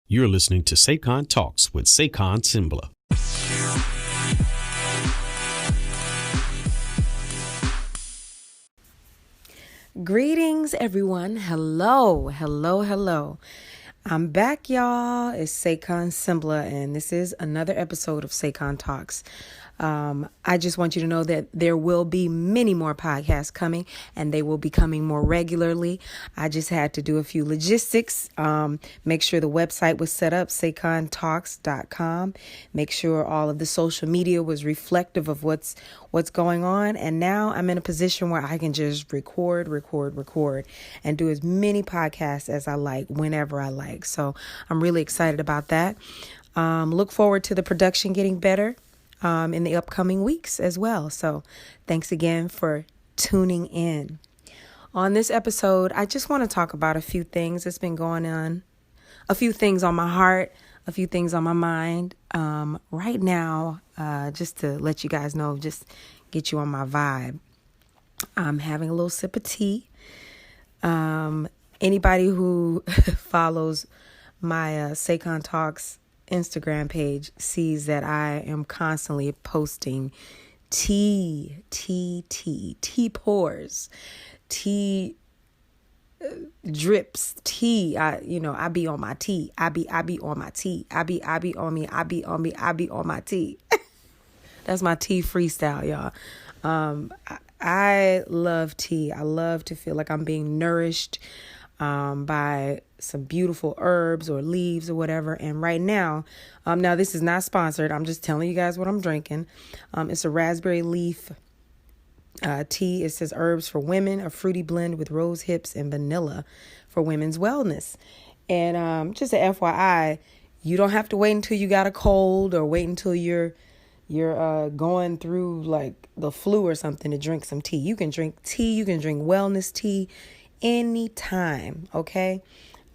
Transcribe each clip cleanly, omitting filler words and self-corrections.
You're listening to SayconTalks with Sengbloh. Greetings, everyone. Hello. I'm back, y'all. It's Sengbloh, and this is another episode of SayconTalks. I just want you to know that there will be many more podcasts coming, and they will be coming more regularly. I just had to do a few logistics, make sure the website was set up, SayconTalks.com, make sure all of the social media was reflective of what's going on. And now I'm in a position where I can just record, and do as many podcasts as I like, whenever I like. So I'm really excited about that. Look forward to the production getting better in the upcoming weeks as well. So thanks again for tuning in. On this episode, I just want to talk about a few things that's been going on, a few things on my heart, a few things on my mind right now, just to let you guys know, just get you on my vibe. I'm having a little sip of tea. Anybody who follows my SayconTalks Instagram page sees that I am constantly posting tea pours, tea drips, tea. I be on my tea. I be on my tea. I be on me. I be on my tea. That's my tea freestyle, y'all. I love tea. I love to feel like I'm being nourished by some beautiful herbs or leaves or whatever. And right now, now this is not sponsored. I'm just telling you guys what I'm drinking. It's a raspberry leaf tea. It says herbs for women, a fruity blend with rose hips and vanilla for women's wellness. And just an FYI, you don't have to wait until you got a cold or wait until you're going through like the flu or something to drink some tea. You can drink tea. You can drink wellness tea anytime. Okay.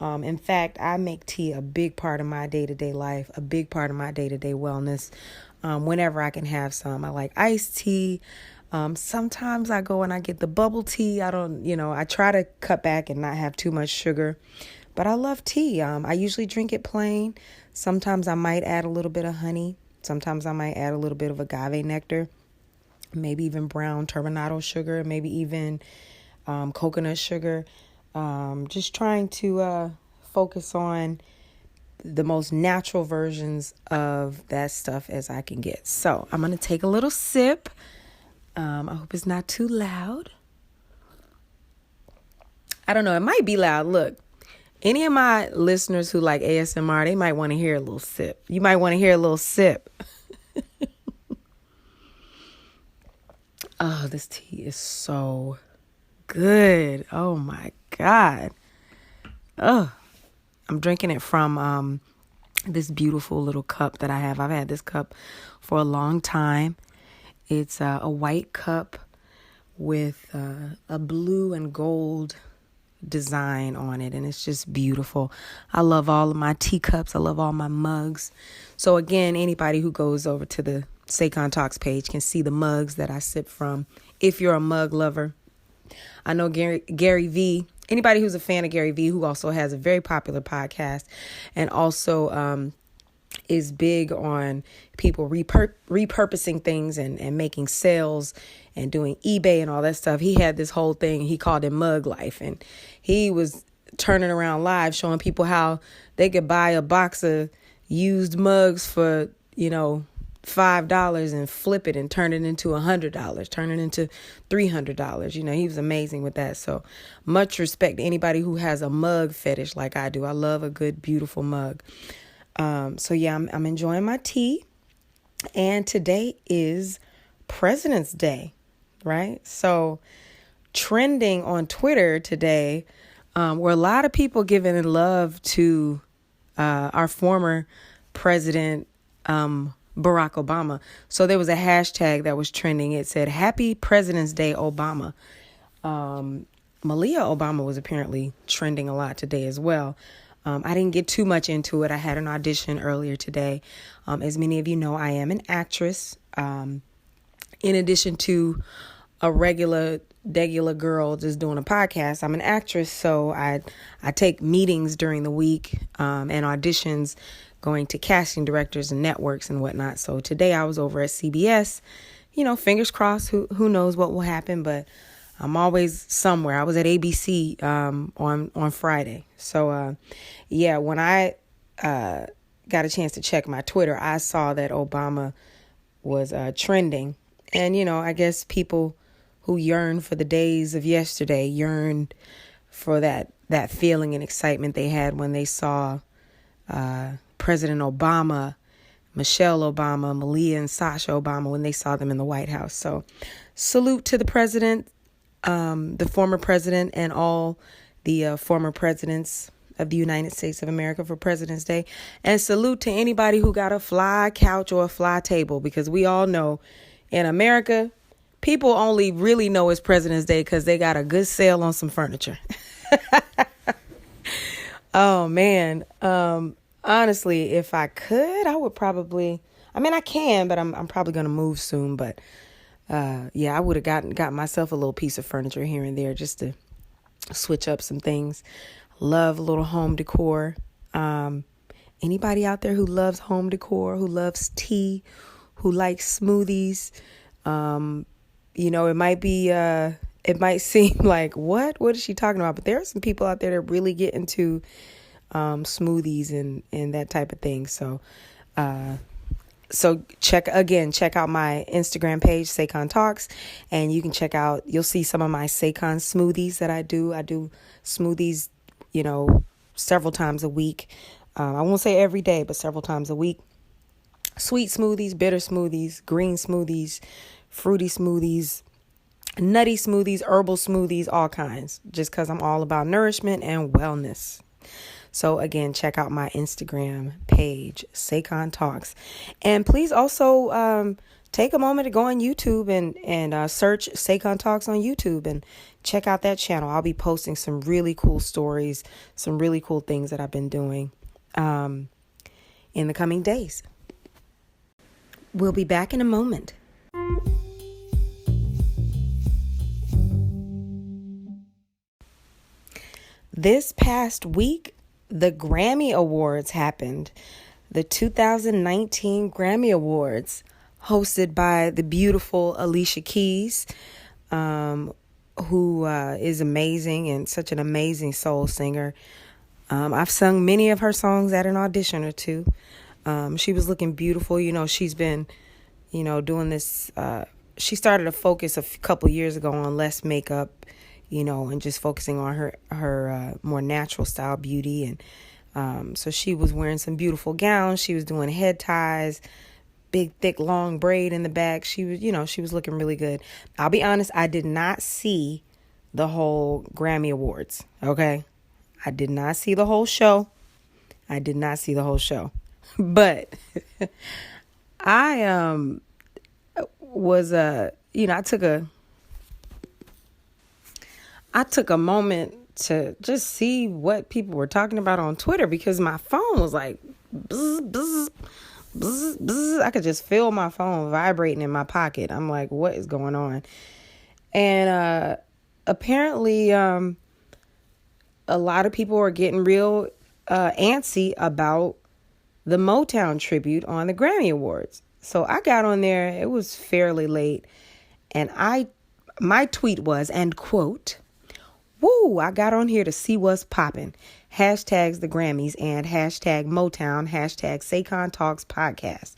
In fact, I make tea a big part of my day-to-day life, a big part of my day-to-day wellness. Whenever I can have some, I like iced tea. Sometimes I go and I get the bubble tea. I try to cut back and not have too much sugar, but I love tea. I usually drink it plain. Sometimes I might add a little bit of honey. Sometimes I might add a little bit of agave nectar, maybe even brown turbinado sugar, maybe even coconut sugar. Just trying to focus on the most natural versions of that stuff as I can get. So I'm going to take a little sip. I hope it's not too loud. I don't know. It might be loud. Look, any of my listeners who like ASMR, they might want to hear a little sip. You might want to hear a little sip. Oh, this tea is so good. Oh my God. Oh, I'm drinking it from this beautiful little cup that I have. I've had this cup for a long time. It's a white cup with a blue and gold design on it, and it's just beautiful. I love all of my teacups. I love all my mugs. So again, anybody who goes over to the SayconTalks page can see the mugs that I sip from. If you're a mug lover, I know Gary V, anybody who's a fan of Gary V, who also has a very popular podcast and also is big on people repurposing things and making sales and doing eBay and all that stuff. He had this whole thing. He called it Mug Life. And he was turning around live showing people how they could buy a box of used mugs for, $5 and flip it and turn it into $100, turn it into $300. He was amazing with that. So much respect to anybody who has a mug fetish like I do. I love a good, beautiful mug. So yeah, I'm enjoying my tea. And today is President's Day, right? So trending on Twitter today were a lot of people giving love to our former president, Barack Obama. So there was a hashtag that was trending. It said, Happy President's Day, Obama. Malia Obama was apparently trending a lot today as well. I didn't get too much into it. I had an audition earlier today. As many of you know, I am an actress. In addition to a regular regular girl just doing a podcast. I'm an actress, so I take meetings during the week and auditions, going to casting directors and networks and whatnot. So today I was over at CBS. Fingers crossed. Who knows what will happen, but I'm always somewhere. I was at ABC on Friday. So when I got a chance to check my Twitter, I saw that Obama was trending. And, I guess people who yearn for the days of yesterday yearned for that feeling and excitement they had when they saw President Obama, Michelle Obama, Malia and Sasha Obama, when they saw them in the White House. So salute to the president, the former president, and all the former presidents of the United States of America for President's Day. And salute to anybody who got a fly couch or a fly table, because we all know in America, people only really know it's President's Day because they got a good sale on some furniture. Oh, man. Honestly, if I could, I would probably, I can, but I'm probably going to move soon. But I would have got myself a little piece of furniture here and there just to switch up some things. Love a little home decor. Anybody out there who loves home decor, who loves tea, who likes smoothies, it might seem like, what is she talking about? But there are some people out there that really get into smoothies and that type of thing. So check out my Instagram page, SayconTalks, and you'll see some of my Saycon smoothies that I do. I do smoothies, several times a week. I won't say every day, but several times a week. Sweet smoothies, bitter smoothies, green smoothies, fruity smoothies, nutty smoothies, herbal smoothies, all kinds, just because I'm all about nourishment and wellness. So again, check out my Instagram page, SayconTalks. And please also take a moment to go on YouTube and search SayconTalks on YouTube and check out that channel. I'll be posting some really cool stories, some really cool things that I've been doing in the coming days. We'll be back in a moment. This past week, the Grammy Awards happened. The 2019 Grammy Awards, hosted by the beautiful Alicia Keys, who is amazing and such an amazing soul singer. I've sung many of her songs at an audition or two. She was looking beautiful. She's been, doing this. She started to focus a couple years ago on less makeup, and just focusing on her more natural style beauty. And so she was wearing some beautiful gowns. She was doing head ties, big, thick, long braid in the back. She was looking really good. I'll be honest, I did not see the whole Grammy Awards. Okay. I did not see the whole show. But I was I took a moment to just see what people were talking about on Twitter, because my phone was like bzz, bzz, bzz, bzz. I could just feel my phone vibrating in my pocket. I'm like, what is going on? And apparently a lot of people are getting real antsy about the Motown tribute on the Grammy Awards. So I got on there. It was fairly late. And my tweet was, and quote, "Woo, I got on here to see what's popping. Hashtags the Grammys and hashtag Motown, hashtag SayconTalks podcast.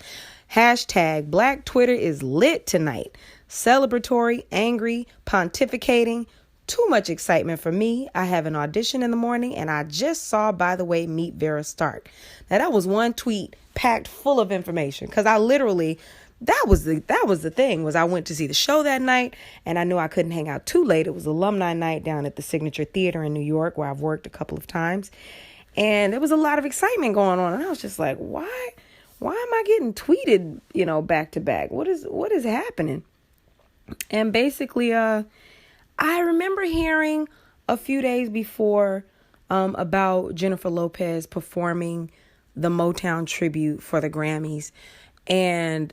Hashtag Black Twitter is lit tonight. Celebratory, angry, pontificating. Too much excitement for me. I have an audition in the morning, and I just saw, by the way, meet Vera Stark." Now, that was one tweet packed full of information, because I literally, that was the thing, was I went to see the show that night, and I knew I couldn't hang out too late. It was alumni night down at the Signature Theater in New York, where I've worked a couple of times, and there was a lot of excitement going on, and I was just like, why am I getting tweeted, back to back? What is happening? And basically, I remember hearing a few days before about Jennifer Lopez performing the Motown tribute for the Grammys. And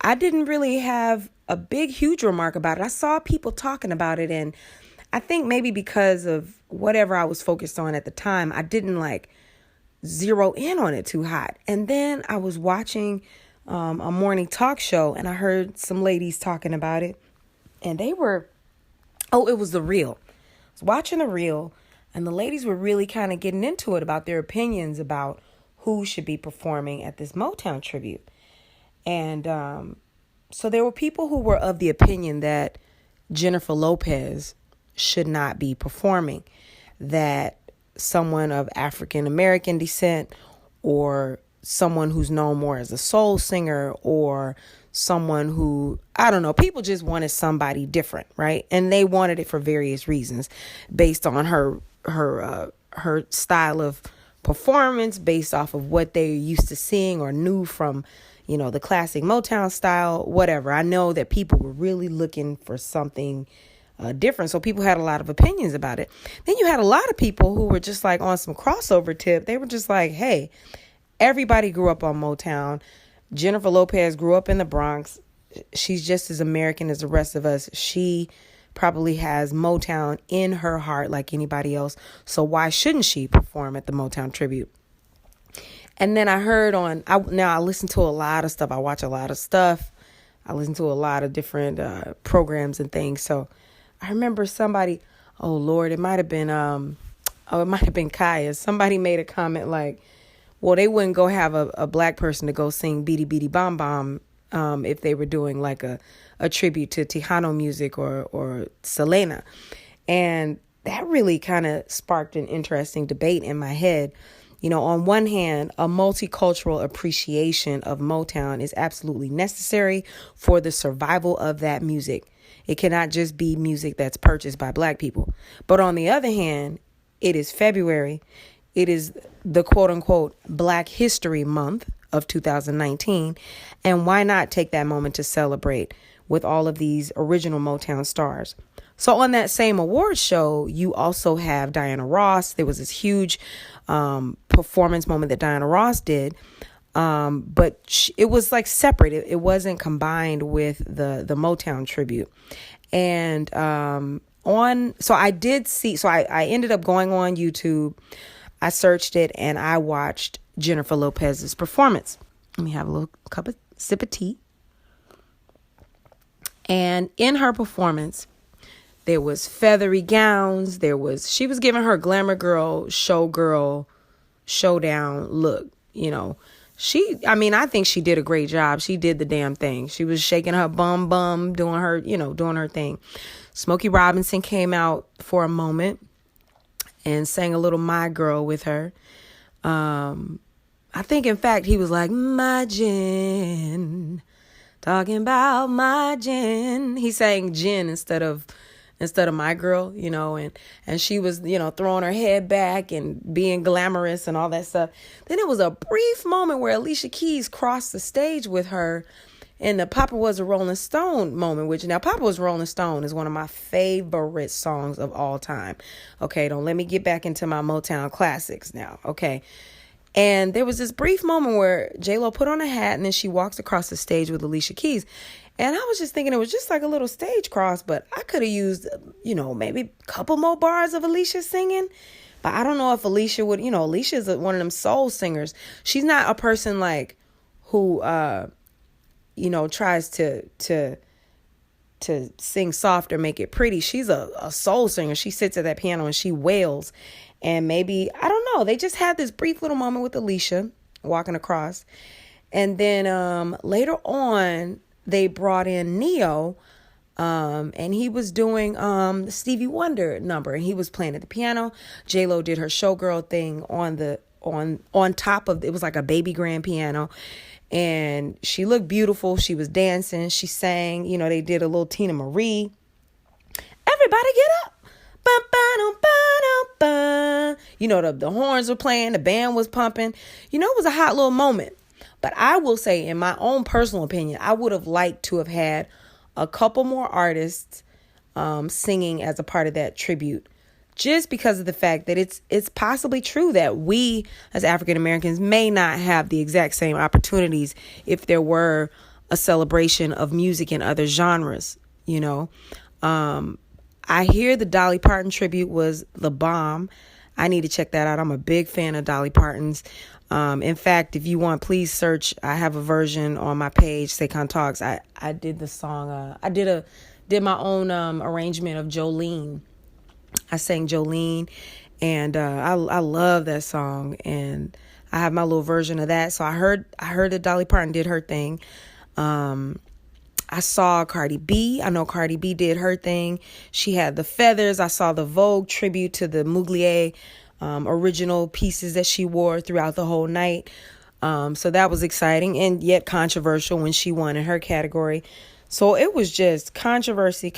I didn't really have a huge remark about it. I saw people talking about it, and I think maybe because of whatever I was focused on at the time, I didn't like zero in on it too hot. And then I was watching a morning talk show, and I heard some ladies talking about it, and they were, it was The Real. I was watching The Real, and the ladies were really kind of getting into it about their opinions about who should be performing at this Motown tribute. And so there were people who were of the opinion that Jennifer Lopez should not be performing, that someone of African American descent, or someone who's known more as a soul singer, or someone who, I don't know, people just wanted somebody different, right? And they wanted it for various reasons, based on her style of performance, based off of what they used to seeing or knew from, the classic Motown style, whatever. I know that people were really looking for something different. So people had a lot of opinions about it. Then you had a lot of people who were just like on some crossover tip. They were just like, hey, everybody grew up on Motown. Jennifer Lopez grew up in the Bronx. She's just as American as the rest of us. She probably has Motown in her heart like anybody else. So why shouldn't she perform at the Motown tribute? And then I heard I listen to a lot of stuff. I watch a lot of stuff. I listen to a lot of different programs and things. So I remember somebody, oh Lord, it might have been Kaya. Somebody made a comment like, well, they wouldn't go have a black person to go sing Beady Beady Bom Bom if they were doing like a tribute to Tejano music or Selena. And that really kind of sparked an interesting debate in my head. On one hand, a multicultural appreciation of Motown is absolutely necessary for the survival of that music. It cannot just be music that's purchased by black people. But on the other hand, it is February. It is the quote unquote Black History Month of 2019. And why not take that moment to celebrate with all of these original Motown stars? So on that same award show, you also have Diana Ross. There was this huge performance moment that Diana Ross did. But it was like separate. It wasn't combined with the Motown tribute. And so I ended up going on YouTube. I searched it and I watched Jennifer Lopez's performance. Let me have a little sip of tea. And in her performance, there was feathery gowns. She was giving her glamour girl, showgirl, showdown look, I think she did a great job. She did the damn thing. She was shaking her bum, doing her thing. Smokey Robinson came out for a moment and sang a little My Girl with her. I think, in fact, he was like, my gin, talking about my gin. He sang gin instead of My Girl, and she was, throwing her head back and being glamorous and all that stuff. Then it was a brief moment where Alicia Keys crossed the stage with her in the Papa Was a Rolling Stone moment, which now Papa Was a Rolling Stone is one of my favorite songs of all time. Okay, don't let me get back into my Motown classics now, okay? And there was this brief moment where J-Lo put on a hat and then she walks across the stage with Alicia Keys. And I was just thinking it was just like a little stage cross, but I could have used, maybe a couple more bars of Alicia singing. But I don't know if Alicia would, Alicia's one of them soul singers. She's not a person like who, tries to sing soft or make it pretty. She's a soul singer. She sits at that piano and she wails. And maybe, I don't know, they just had this brief little moment with Alicia walking across. And then later on, they brought in Neo, and he was doing the Stevie Wonder number, and he was playing at the piano. J-Lo did her showgirl thing on top of, it was like a baby grand piano, and she looked beautiful. She was dancing. She sang. They did a little Tina Marie. Everybody get up. The horns were playing, the band was pumping. It was a hot little moment. But I will say, in my own personal opinion, I would have liked to have had a couple more artists singing as a part of that tribute, just because of the fact that it's possibly true that we as African Americans may not have the exact same opportunities if there were a celebration of music in other genres, you know. I hear the Dolly Parton tribute was the bomb. I need to check that out. I'm a big fan of Dolly Parton's. In fact, if you want, please search. I have a version on my page, SayconTalks. I did the song. I did my own arrangement of Jolene. I sang Jolene, and I love that song, and I have my little version of that. So I heard that Dolly Parton did her thing. I saw Cardi B. I know Cardi B did her thing. She had the feathers. I saw the Vogue tribute to the Mugler original pieces that she wore throughout the whole night. So that was exciting and yet controversial when she won in her category. So it was just controversy.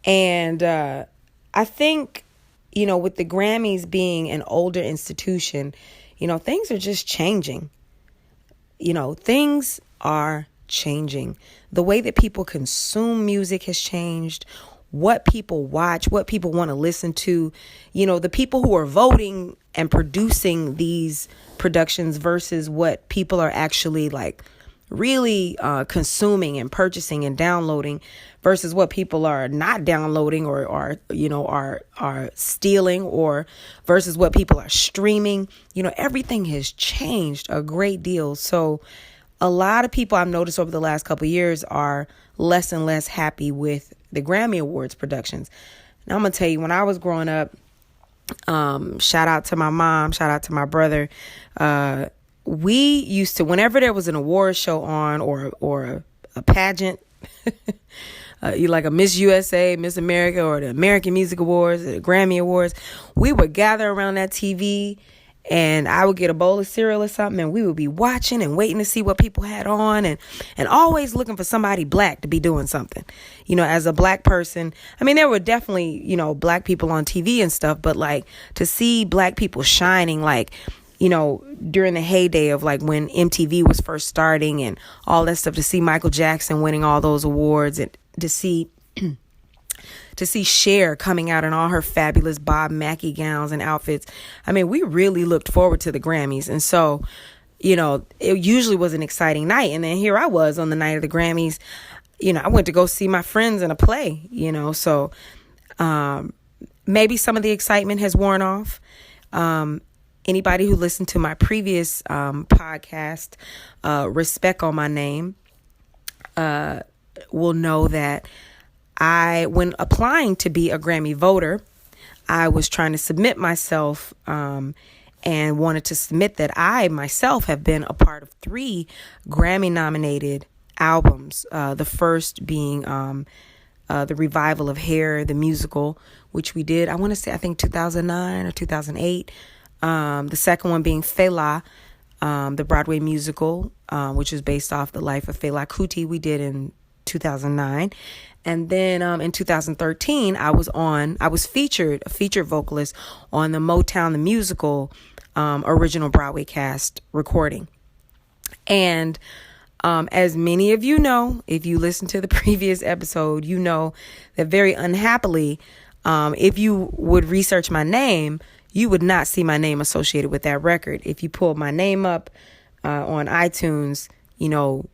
And I think, you know, with the Grammys being an older institution, you know, things are just changing. You know, things are changing. The way that people consume music has changed. What people watch, what people want to listen to, you know, the people who are voting and producing these productions versus what people are actually like really consuming and purchasing and downloading versus what people are not downloading or are stealing or versus what people are streaming. You know, everything has changed a great deal. So a lot of people I've noticed over the last couple of years are less and less happy with the Grammy Awards productions. Now, I'm going to tell you, when I was growing up, shout out to my mom, shout out to my brother. We used to, whenever there was an award show on or a pageant, like a Miss USA, Miss America, or the American Music Awards, the Grammy Awards, we would gather around that TV, and I would get a bowl of cereal or something, and we would be watching and waiting to see what people had on, and always looking for somebody black to be doing something. You know, as a black person, I mean, there were definitely, you know, black people on TV and stuff, but like to see black people shining, like, you know, during the heyday of like when MTV was first starting and all that stuff, to see Michael Jackson winning all those awards, and to see Cher coming out in all her fabulous Bob Mackie gowns and outfits. I mean, we really looked forward to the Grammys. And so, you know, it usually was an exciting night. And then here I was on the night of the Grammys. You know, I went to go see my friends in a play, you know, so maybe some of the excitement has worn off. Anybody who listened to my previous podcast, Respek on my name, will know that when applying to be a Grammy voter, I was trying to submit myself and wanted to submit that I myself have been a part of 3 Grammy nominated albums. The first being the revival of Hair, the musical, which we did, I want to say, I think 2009 or 2008. The second one being Fela, the Broadway musical, which is based off the life of Fela Kuti, we did in 2009. And then in 2013, I was a featured vocalist on the Motown the Musical original Broadway cast recording. And as many of you know, if you listen to the previous episode, you know that very unhappily, if you would research my name, you would not see my name associated with that record. If you pull my name up on iTunes, you know,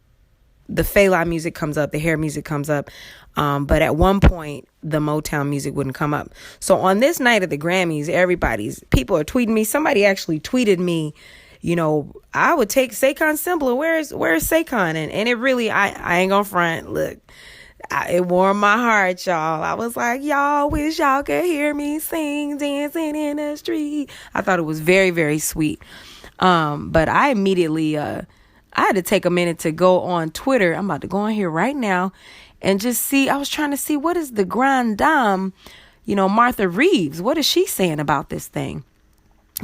the Fela music comes up, the Hair music comes up. But at one point, the Motown music wouldn't come up. So on this night of the Grammys, people are tweeting me. Somebody actually tweeted me, you know, I would take Saycon Sengbloh. Where's Saycon? And it really, I ain't gonna front. Look, it warmed my heart, y'all. I was like, y'all wish y'all could hear me sing, dancing in the street. I thought it was very, very sweet. But I immediately, I had to take a minute to go on Twitter. I'm about to go on here right now and just see. I was trying to see, what is the grande dame, you know, Martha Reeves, what is she saying about this thing?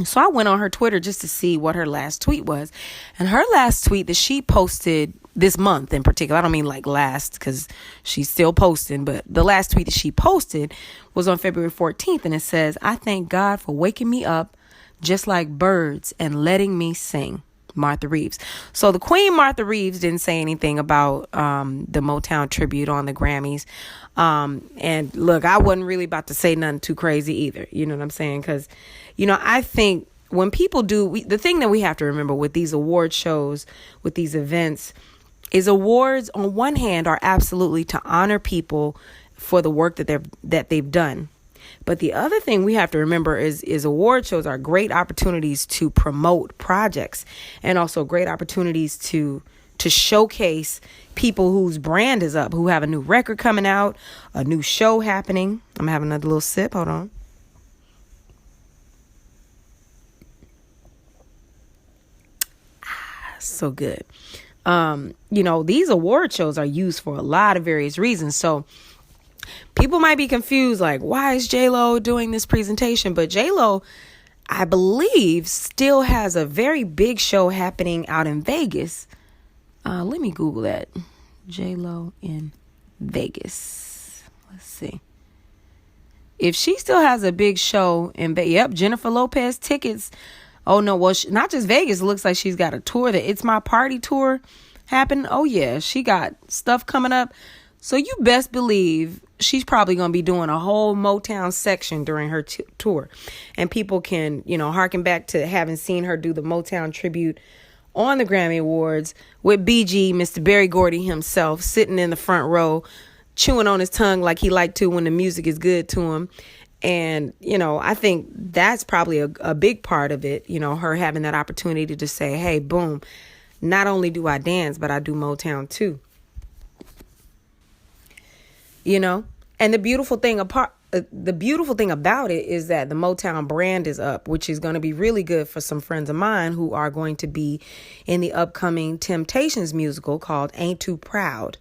So I went on her Twitter just to see what her last tweet was. And her last tweet that she posted this month in particular, I don't mean like last because she's still posting, but the last tweet that she posted was on February 14th. And it says, "I thank God for waking me up just like birds and letting me sing. Martha Reeves." So the Queen Martha Reeves didn't say anything about the Motown tribute on the Grammys. And look, I wasn't really about to say nothing too crazy either. You know what I'm saying? Because, you know, I think when people do, the thing that we have to remember with these award shows, with these events, is awards on one hand are absolutely to honor people for the work that they've done. But the other thing we have to remember is award shows are great opportunities to promote projects, and also great opportunities to showcase people whose brand is up, who have a new record coming out, a new show happening. I'm having another little sip. Hold on. So good. These award shows are used for a lot of various reasons. So people might be confused, like, why is J-Lo doing this presentation? But J-Lo, I believe, still has a very big show happening out in Vegas. Let me Google that. J-Lo in Vegas. Let's see. If she still has a big show in Vegas, yep, Jennifer Lopez tickets. Oh, no, well, not just Vegas. It looks like she's got a tour, the It's My Party tour happening. Oh, yeah, she got stuff coming up. So you best believe she's probably going to be doing a whole Motown section during her tour. And people can, harken back to having seen her do the Motown tribute on the Grammy Awards with BG, Mr. Berry Gordy himself, sitting in the front row, chewing on his tongue like he liked to when the music is good to him. And, I think that's probably a big part of it, her having that opportunity to say, hey, boom, not only do I dance, but I do Motown too. And the beautiful thing about it is that the Motown brand is up, which is going to be really good for some friends of mine who are going to be in the upcoming Temptations musical called Ain't Too Proud,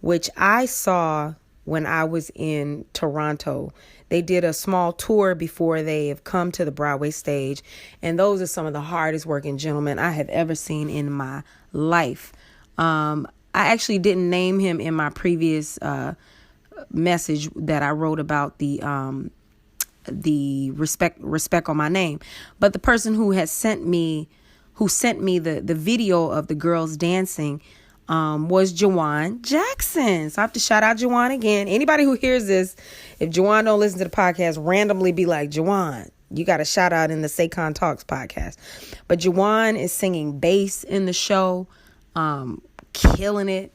which I saw when I was in Toronto. They did a small tour before they have come to the Broadway stage. And those are some of the hardest working gentlemen I have ever seen in my life. I actually didn't name him in my previous message that I wrote about the Respek on my name. But the person who sent me the video of the girls dancing was Jawan Jackson. So I have to shout out Jawan again. Anybody who hears this, if Jawan don't listen to the podcast, randomly be like, Jawan, you got a shout out in the SayconTalks podcast. But Jawan is singing bass in the show, killing it.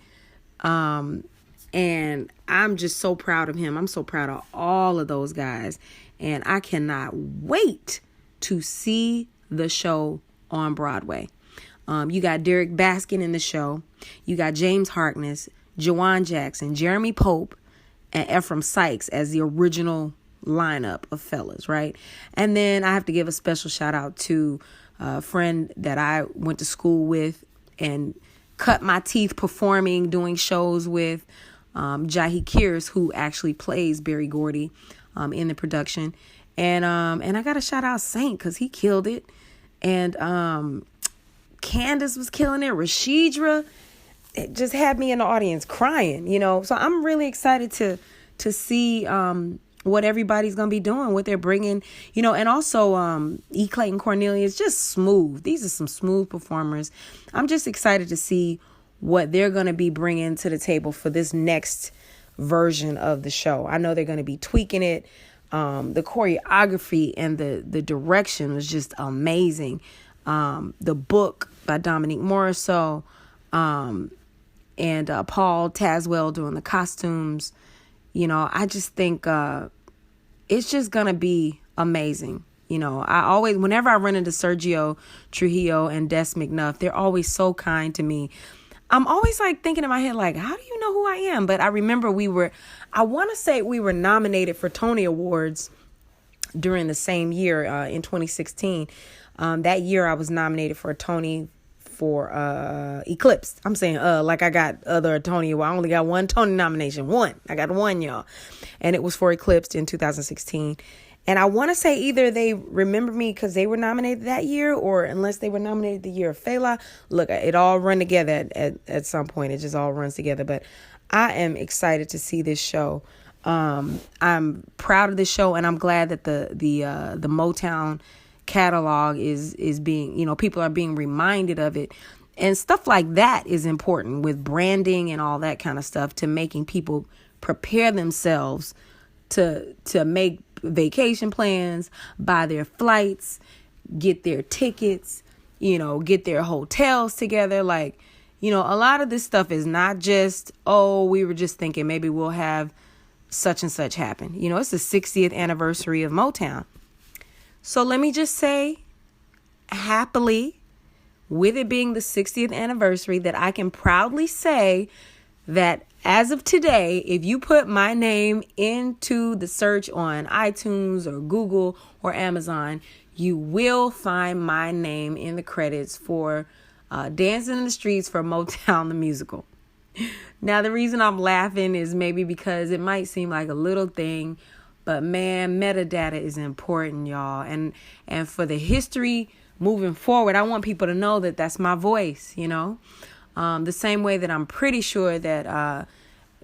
And I'm just so proud of him. I'm so proud of all of those guys. And I cannot wait to see the show on Broadway. You got Derek Baskin in the show. You got James Harkness, Jawan Jackson, Jeremy Pope, and Ephraim Sykes as the original lineup of fellas, right? And then I have to give a special shout out to a friend that I went to school with and cut my teeth performing, doing shows with, Jahi Kears, who actually plays Berry Gordy in the production. And I got to shout out Saint because he killed it. And Candace was killing it. Rashidra, it just had me in the audience crying, So I'm really excited to see what everybody's going to be doing, what they're bringing, and also E. Clayton Cornelius, just smooth. These are some smooth performers. I'm just excited to see what they're going to be bringing to the table for this next version of the show. I know they're going to be tweaking it. The choreography and the direction was just amazing. The book by Dominique Morisseau, and Paul Tazwell doing the costumes. I just think it's just going to be amazing. Whenever I run into Sergio Trujillo and Des McNuff, they're always so kind to me. I'm always thinking in my head, how do you know who I am? But I remember I want to say we were nominated for Tony Awards during the same year, in 2016. That year I was nominated for a Tony for Eclipse. I'm saying like I got other Tony. Well, I only got one Tony nomination. One. I got one, y'all. And it was for Eclipse in 2016. And I want to say either they remember me because they were nominated that year, or unless they were nominated the year of Fela. Look, it all run together at some point. It just all runs together. But I am excited to see this show. I'm proud of this show, and I'm glad that the Motown catalog is being, people are being reminded of it. And stuff like that is important with branding and all that kind of stuff, to making people prepare themselves to make vacation plans, buy their flights, get their tickets, get their hotels together. Like, a lot of this stuff is not just, we were just thinking maybe we'll have such and such happen. It's the 60th anniversary of Motown. So let me just say, happily, with it being the 60th anniversary, that I can proudly say that as of today, if you put my name into the search on iTunes or Google or Amazon, you will find my name in the credits for Dancing in the Streets for Motown the Musical. Now, the reason I'm laughing is maybe because it might seem like a little thing, but man, metadata is important, y'all. And for the history moving forward, I want people to know that that's my voice, the same way that I'm pretty sure that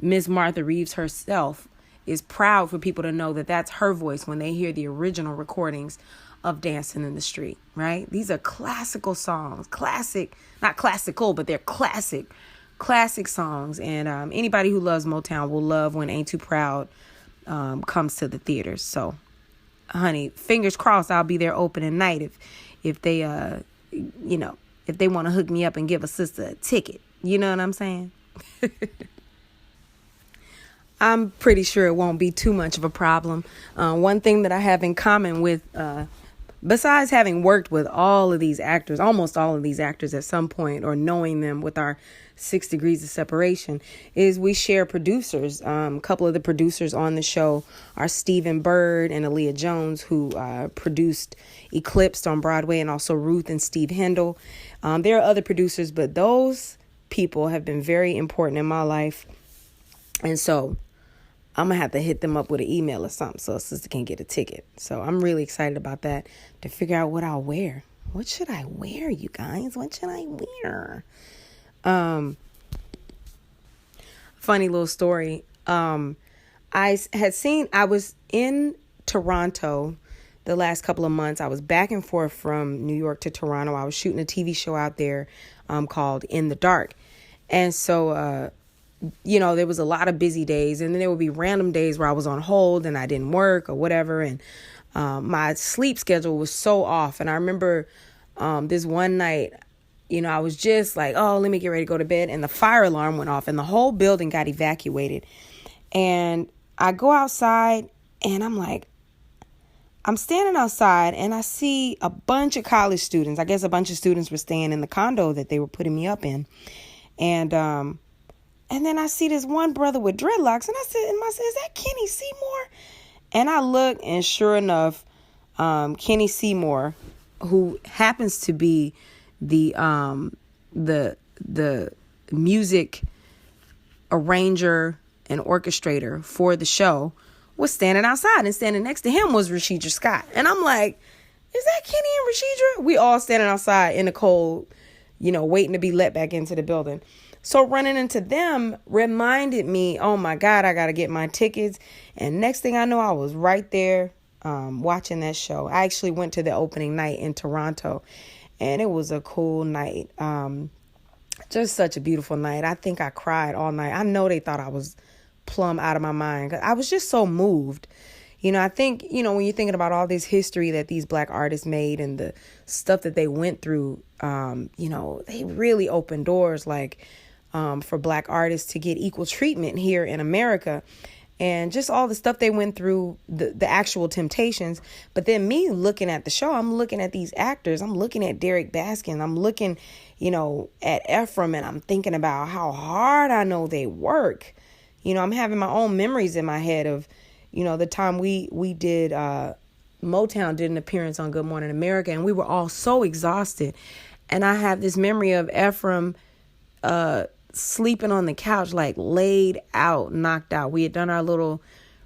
Miss Martha Reeves herself is proud for people to know that that's her voice when they hear the original recordings of Dancing in the Street, right? These are classical songs, not classical, but they're classic songs. And anybody who loves Motown will love when Ain't Too Proud comes to the theaters. So, honey, fingers crossed I'll be there opening night if they, if they want to hook me up and give a sister a ticket. You know what I'm saying? I'm pretty sure it won't be too much of a problem. One thing that I have in common with, besides having worked with almost all of these actors at some point, or knowing them with our 6 degrees of separation, is we share producers. A couple of the producers on the show are Stephen Bird and Aaliyah Jones, who produced Eclipsed on Broadway, and also Ruth and Steve Hendel. There are other producers, but those people have been very important in my life. And so I'm going to have to hit them up with an email or something so a sister can get a ticket. So I'm really excited about that, to figure out what I'll wear. What should I wear, you guys? What should I wear? Funny little story. I was in Toronto the last couple of months. I was back and forth from New York to Toronto. I was shooting a TV show out there called In the Dark. And so, there was a lot of busy days, and then there would be random days where I was on hold and I didn't work or whatever. And my sleep schedule was so off. And I remember this one night, I was just like, let me get ready to go to bed. And the fire alarm went off and the whole building got evacuated. And I go outside and I'm standing outside and I see a bunch of college students. I guess a bunch of students were staying in the condo that they were putting me up in. And then I see this one brother with dreadlocks, and I said, is that Kenny Seymour? And I look, and sure enough, Kenny Seymour, who happens to be the music arranger and orchestrator for the show, was standing outside, and standing next to him was Rashidra Scott. And I'm like, is that Kenny and Rashidra? We all standing outside in the cold, waiting to be let back into the building. So running into them reminded me, oh my God, I got to get my tickets. And next thing I know, I was right there watching that show. I actually went to the opening night in Toronto, and it was a cool night. Just such a beautiful night. I think I cried all night. I know they thought I was plumb out of my mind, 'cause I was just so moved. I think, when you're thinking about all this history that these Black artists made and the stuff that they went through, they really opened doors, for Black artists to get equal treatment here in America, and just all the stuff they went through, the actual temptations. But then me looking at the show, I'm looking at these actors, I'm looking at Derek Baskin, I'm looking, at Ephraim, and I'm thinking about how hard I know they work. I'm having my own memories in my head of, the time we did, Motown did an appearance on Good Morning America, and we were all so exhausted. And I have this memory of Ephraim, sleeping on the couch, laid out, knocked out. We had done our little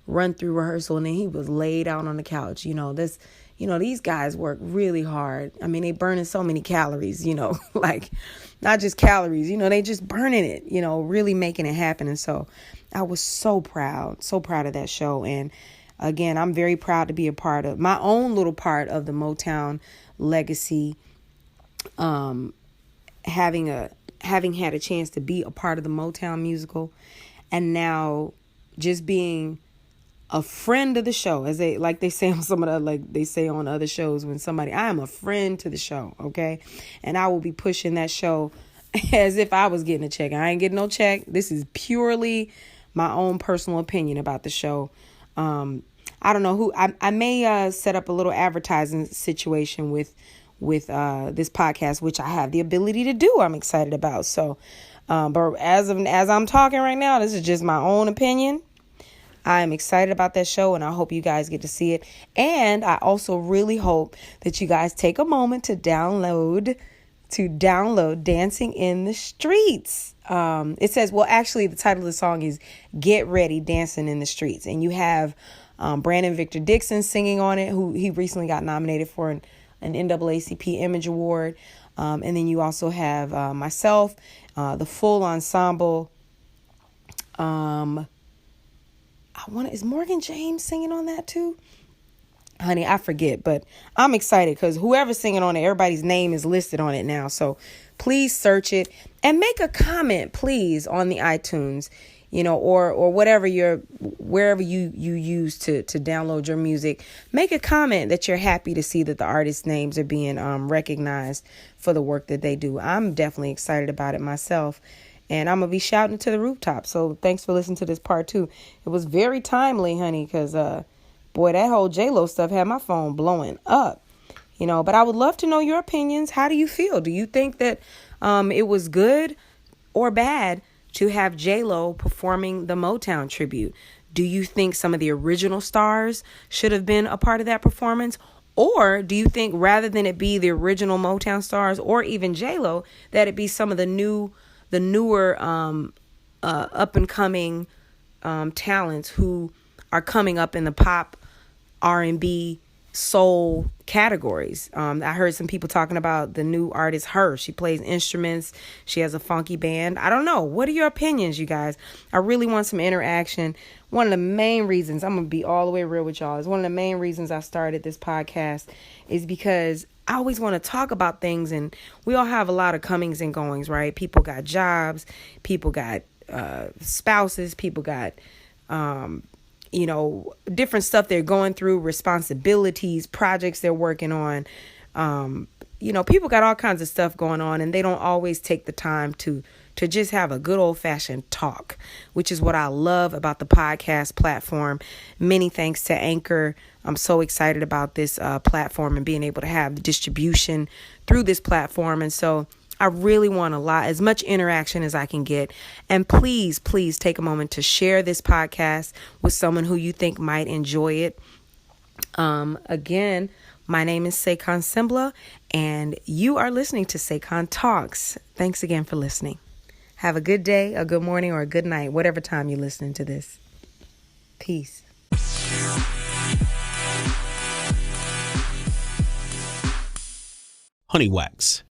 run through rehearsal, and then he was laid out on the couch. These guys work really hard. I mean, they burning so many calories, not just calories, they just burning it, really making it happen. And so I was so proud of that show. And again, I'm very proud to be a part of my own little part of the Motown legacy. Having had a chance to be a part of the Motown musical, and now just being a friend of the show, as they say on some of the, like they say on other shows when somebody, I am a friend to the show, okay? And I will be pushing that show as if I was getting a check. I ain't getting no check. This is purely my own personal opinion about the show. I don't know who, I may set up a little advertising situation with this podcast, which I have the ability to do. I'm excited about. So, but as I'm talking right now, this is just my own opinion. I'm excited about that show, and I hope you guys get to see it. And I also really hope that you guys take a moment to download Dancing in the Streets. It says, well, actually, the title of the song is Get Ready, Dancing in the Streets. And you have Brandon Victor Dixon singing on it, who he recently got nominated for an NAACP Image Award. And then you also have myself, the full ensemble. Is Morgan James singing on that too? Honey, I forget, but I'm excited because whoever's singing on it, everybody's name is listed on it now. So please search it and make a comment, please, on the iTunes, or whatever wherever you use to download your music. Make a comment that you're happy to see that the artists' names are being recognized for the work that they do. I'm definitely excited about it myself. And I'm going to be shouting to the rooftop. So thanks for listening to this part 2. It was very timely, honey, because, boy, that whole J-Lo stuff had my phone blowing up. But I would love to know your opinions. How do you feel? Do you think that it was good or bad to have J-Lo performing the Motown tribute? Do you think some of the original stars should have been a part of that performance? Or do you think rather than it be the original Motown stars or even J-Lo, that it be some of the newer up and coming talents who are coming up in the pop, R&B, soul categories? I heard some people talking about the new artist, her. She plays instruments. She has a funky band. I don't know. What are your opinions, you guys? I really want some interaction. One of the main reasons, I'm going to be all the way real with y'all, is one of the main reasons I started this podcast is because I always want to talk about things, and we all have a lot of comings and goings, right? People got jobs, people got spouses, people got, different stuff they're going through, responsibilities, projects they're working on. People got all kinds of stuff going on, and they don't always take the time to just have a good old-fashioned talk, which is what I love about the podcast platform. Many thanks to Anchor. I'm so excited about this platform and being able to have the distribution through this platform. And so I really want as much interaction as I can get. And please, please take a moment to share this podcast with someone who you think might enjoy it. Again, my name is Sengbloh, and you are listening to SayconTalks. Thanks again for listening. Have a good day, a good morning, or a good night, whatever time you're listening to this. Peace. Honeywax.